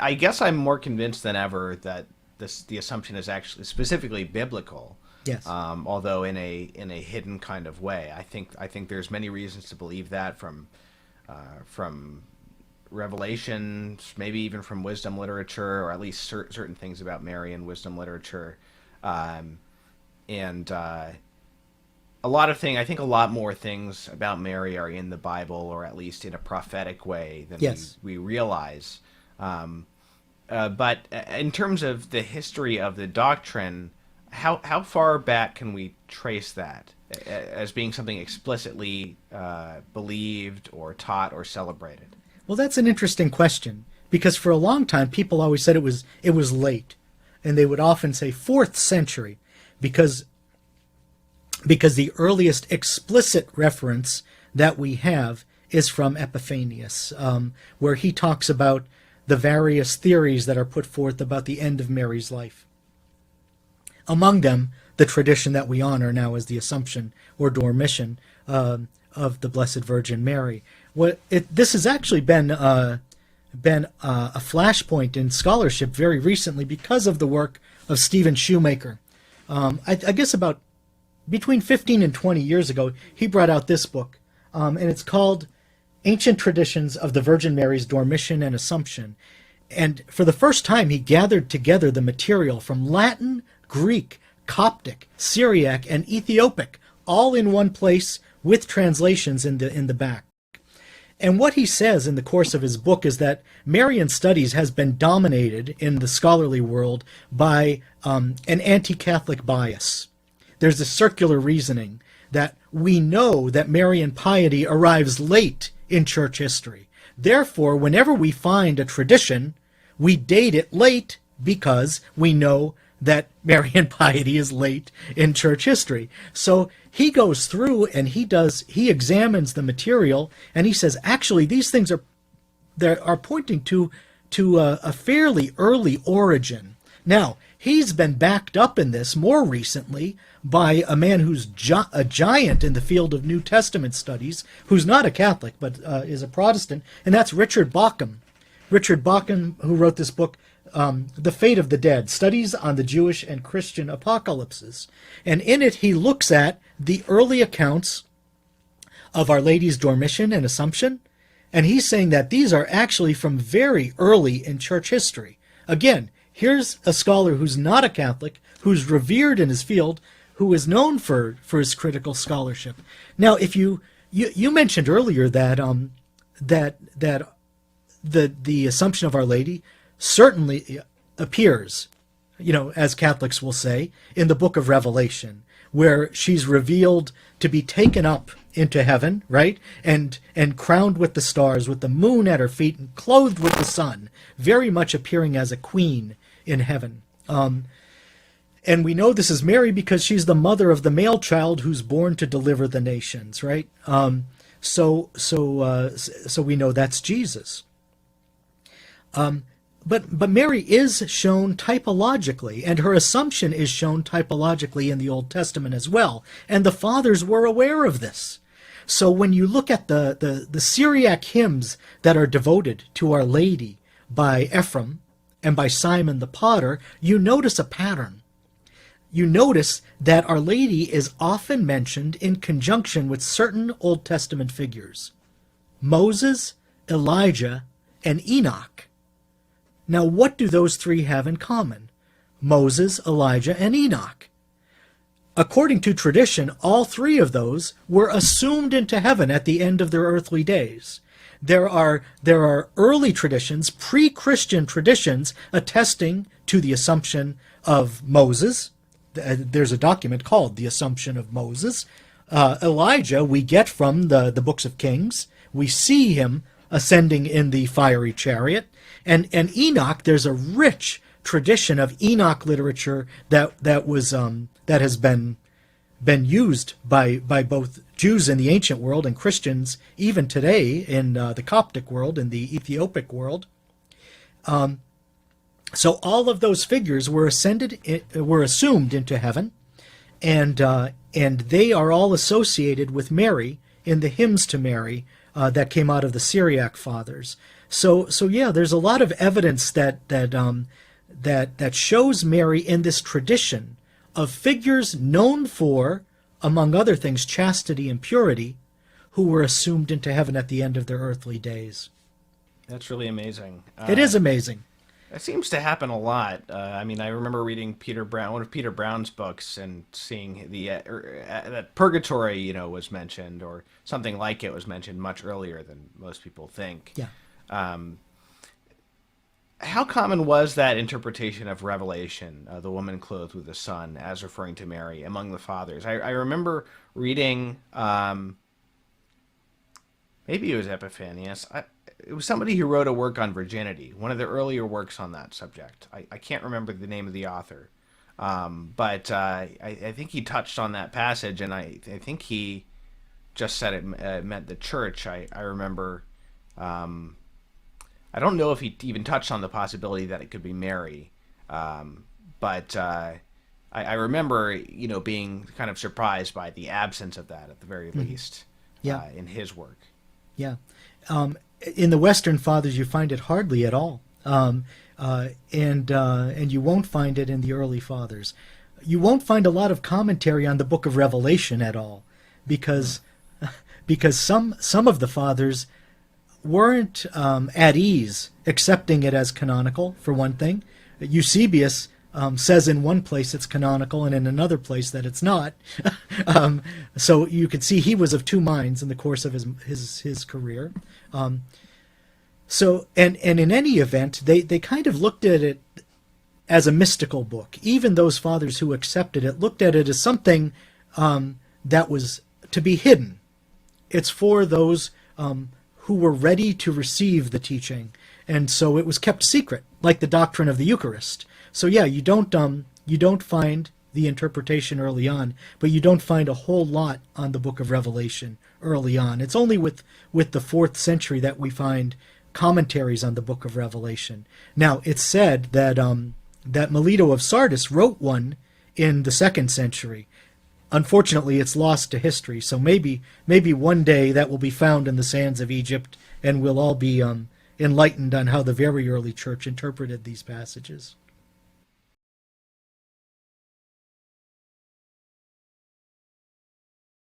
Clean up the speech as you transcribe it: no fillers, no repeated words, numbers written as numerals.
I guess I'm more convinced than ever that the assumption is actually specifically biblical, Yes. although in a hidden kind of way. I think there's many reasons to believe that from revelations, maybe even from wisdom literature, or at least certain things about Mary in wisdom literature, um, and a lot of things. I think a lot more things about Mary are in the Bible, or at least in a prophetic way than Yes. we realize. Um, but in terms of the history of the doctrine, how far back can we trace that as being something explicitly believed or taught or celebrated? Well, that's an interesting question because for a long time people always said it was late, and they would often say fourth century because the earliest explicit reference that we have is from Epiphanius, where he talks about the various theories that are put forth about the end of Mary's life. Among them, the tradition that we honor now as the Assumption or Dormition of the Blessed Virgin Mary. This has actually been a flashpoint in scholarship very recently because of the work of Stephen Shoemaker. I guess about between 15 and 20 years ago, he brought out this book, and it's called Ancient Traditions of the Virgin Mary's Dormition and Assumption. And for the first time, he gathered together the material from Latin, Greek, Coptic, Syriac, and Ethiopic, all in one place with translations in the back. And what he says in the course of his book is that Marian studies has been dominated in the scholarly world by an anti-Catholic bias. There's a circular reasoning that we know that Marian piety arrives late in church history. Therefore, whenever we find a tradition, we date it late because we know that Marian piety is late in church history. So he goes through and he examines the material, and he says, actually, these things are pointing to a fairly early origin. Now, he's been backed up in this more recently by a man who's a giant in the field of New Testament studies, who's not a Catholic, but is a Protestant, and that's Richard Bauckham. Richard Bauckham, who wrote this book, The Fate of the Dead, Studies on the Jewish and Christian Apocalypses. And in it, he looks at the early accounts of Our Lady's Dormition and Assumption, and he's saying that these are actually from very early in church history. Again, here's a scholar who's not a Catholic, who's revered in his field, who is known for his critical scholarship. Now, if you mentioned earlier that the Assumption of Our Lady certainly appears, as Catholics will say, in the book of Revelation, where she's revealed to be taken up into heaven, right? And crowned with the stars, with the moon at her feet, and clothed with the sun, very much appearing as a queen in heaven. And we know this is Mary because she's the mother of the male child who's born to deliver the nations, right? So we know that's Jesus. But Mary is shown typologically, and her Assumption is shown typologically in the Old Testament as well. And the fathers were aware of this. So when you look at the Syriac hymns that are devoted to Our Lady by Ephraim and by Simon the Potter, you notice a pattern. You notice that Our Lady is often mentioned in conjunction with certain Old Testament figures: Moses, Elijah, and Enoch. Now, what do those three have in common? Moses, Elijah, and Enoch. According to tradition, all three of those were assumed into heaven at the end of their earthly days. There are early traditions, pre-Christian traditions, attesting to the Assumption of Moses. There's a document called The Assumption of Moses. Elijah we get from the books of Kings. We see him ascending in the fiery chariot. And Enoch, there's a rich tradition of Enoch literature that has been used by both Jews in the ancient world and Christians even today in the Coptic world and the Ethiopic world. So all of those figures were assumed into heaven, and they are all associated with Mary in the hymns to Mary that came out of the Syriac fathers. So yeah, there's a lot of evidence that shows Mary in this tradition of figures known for, among other things, chastity and purity, who were assumed into heaven at the end of their earthly days. That's really amazing. It is amazing. It seems to happen a lot. I mean, I remember reading one of Peter Brown's books, and seeing that purgatory, was mentioned, or something like it was mentioned much earlier than most people think. Yeah. How common was that interpretation of Revelation, the woman clothed with the sun, as referring to Mary among the fathers? I remember reading, maybe it was Epiphanius. It was somebody who wrote a work on virginity, one of the earlier works on that subject. I can't remember the name of the author, but I think he touched on that passage, and I think he just said it meant the church. I remember. I don't know if he even touched on the possibility that it could be Mary, but I remember, being kind of surprised by the absence of that, at the very least, Yeah. in his work. Yeah. In the Western Fathers, you find it hardly at all, and you won't find it in the early Fathers. You won't find a lot of commentary on the Book of Revelation at all, because some of the Fathers weren't at ease accepting it as canonical, for one thing. Eusebius says in one place it's canonical and in another place that it's not. So you could see he was of two minds in the course of his career. So in any event, they kind of looked at it as a mystical book. Even those fathers who accepted it looked at it as something that was to be hidden. It's for those who were ready to receive the teaching, and so it was kept secret, like the doctrine of the Eucharist. So yeah, you don't find the interpretation early on, but you don't find a whole lot on the Book of Revelation early on. It's only with the 4th century that we find commentaries on the Book of Revelation. Now, it's said that that Melito of Sardis wrote one in the 2nd century. Unfortunately, it's lost to history, so maybe one day that will be found in the sands of Egypt, and we'll all be enlightened on how the very early church interpreted these passages.